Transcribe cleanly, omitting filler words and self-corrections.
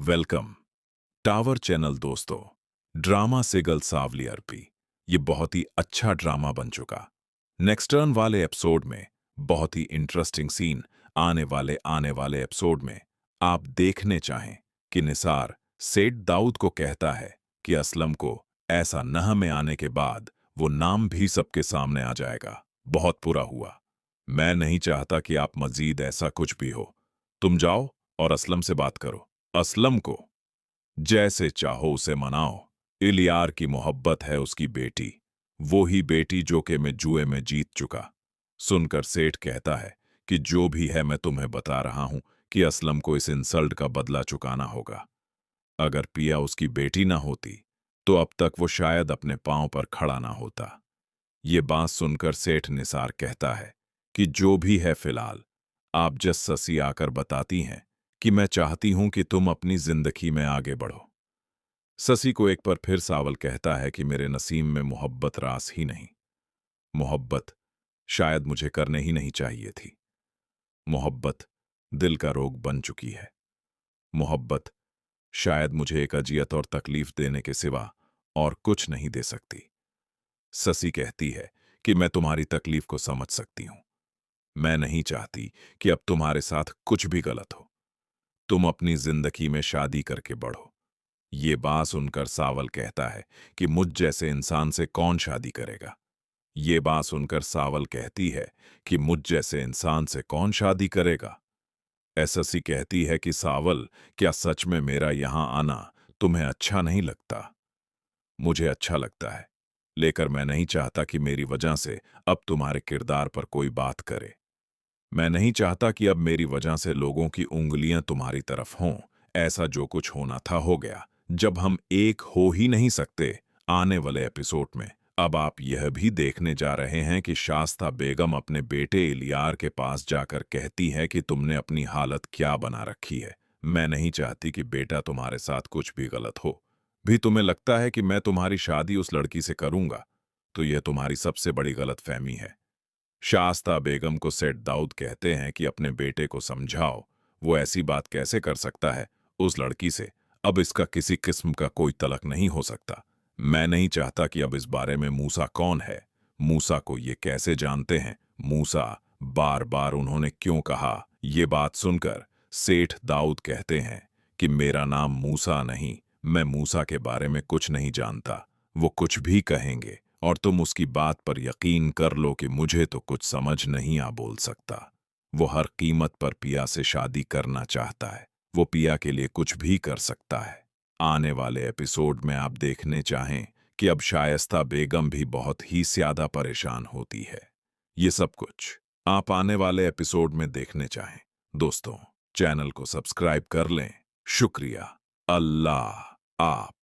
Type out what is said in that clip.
Welcome tower channel दोस्तों। Drama सिगल सावली अर्पी ये बहुत ही अच्छा ड्रामा बन चुका। नेक्स्ट टर्न वाले एपिसोड में बहुत ही इंटरेस्टिंग सीन आने वाले एपिसोड में आप देखने चाहें कि निसार सेठ दाऊद को कहता है कि असलम को ऐसा नह में आने के बाद वो नाम भी सबके सामने आ जाएगा। बहुत बुरा हुआ। मैं नहीं चाहता कि आप मजीद ऐसा कुछ भी हो। तुम जाओ और असलम से बात करो। असलम को जैसे चाहो उसे मनाओ। इलियार की मोहब्बत है उसकी बेटी, वो ही बेटी जो कि मैं जुए में जीत चुका। सुनकर सेठ कहता है कि जो भी है मैं तुम्हें बता रहा हूं कि असलम को इस इंसल्ट का बदला चुकाना होगा। अगर पिया उसकी बेटी ना होती तो अब तक वो शायद अपने पांव पर खड़ा ना होता। ये बात सुनकर सेठ निसार कहता है कि जो भी है फिलहाल आप जस ससी आकर बताती हैं कि मैं चाहती हूं कि तुम अपनी जिंदगी में आगे बढ़ो। ससी को एक बार फिर सावल कहता है कि मेरे नसीब में मोहब्बत रास ही नहीं। मोहब्बत शायद मुझे करने ही नहीं चाहिए थी। मोहब्बत दिल का रोग बन चुकी है। मोहब्बत शायद मुझे एक अजियत और तकलीफ देने के सिवा और कुछ नहीं दे सकती। ससी कहती है कि मैं तुम्हारी तकलीफ को समझ सकती हूं। मैं नहीं चाहती कि अब तुम्हारे साथ कुछ भी गलत हो। तुम अपनी जिंदगी में शादी करके बढ़ो। ये बात सुनकर सावल कहता है कि मुझ जैसे इंसान से कौन शादी करेगा। ये बात सुनकर सावल कहती है कि मुझ जैसे इंसान से कौन शादी करेगा। एसएससी कहती है कि सावल, क्या सच में मेरा यहां आना तुम्हें अच्छा नहीं लगता? मुझे अच्छा लगता है, लेकर मैं नहीं चाहता कि मेरी वजह से अब तुम्हारे किरदार पर कोई बात करे। मैं नहीं चाहता कि अब मेरी वजह से लोगों की उंगलियां तुम्हारी तरफ हों। ऐसा जो कुछ होना था हो गया। जब हम एक हो ही नहीं सकते, आने वाले एपिसोड में अब आप यह भी देखने जा रहे हैं कि शास्ता बेगम अपने बेटे इलियार के पास जाकर कहती है कि तुमने अपनी हालत क्या बना रखी है। मैं नहीं चाहती कि बेटा तुम्हारे साथ कुछ भी गलत हो। भी तुम्हें लगता है कि मैं तुम्हारी शादी उस लड़की से करूंगा, तो यह तुम्हारी सबसे बड़ी गलतफहमी है। शास्ता बेगम को सेठ दाऊद कहते हैं कि अपने बेटे को समझाओ, वो ऐसी बात कैसे कर सकता है उस लड़की से। अब इसका किसी किस्म का कोई तलक नहीं हो सकता। मैं नहीं चाहता कि अब इस बारे में मूसा कौन है, मूसा को ये कैसे जानते हैं, मूसा बार बार उन्होंने क्यों कहा। ये बात सुनकर सेठ दाऊद कहते हैं कि मेरा नाम मूसा नहीं, मैं मूसा के बारे में कुछ नहीं जानता। वो कुछ भी कहेंगे और तुम उसकी बात पर यकीन कर लो कि मुझे तो कुछ समझ नहीं आ बोल सकता। वो हर कीमत पर पिया से शादी करना चाहता है। वो पिया के लिए कुछ भी कर सकता है। आने वाले एपिसोड में आप देखने चाहें कि अब शायस्ता बेगम भी बहुत ही ज्यादा परेशान होती है। ये सब कुछ आप आने वाले एपिसोड में देखने चाहें। दोस्तों, चैनल को सब्सक्राइब कर लें। शुक्रिया। अल्लाह आप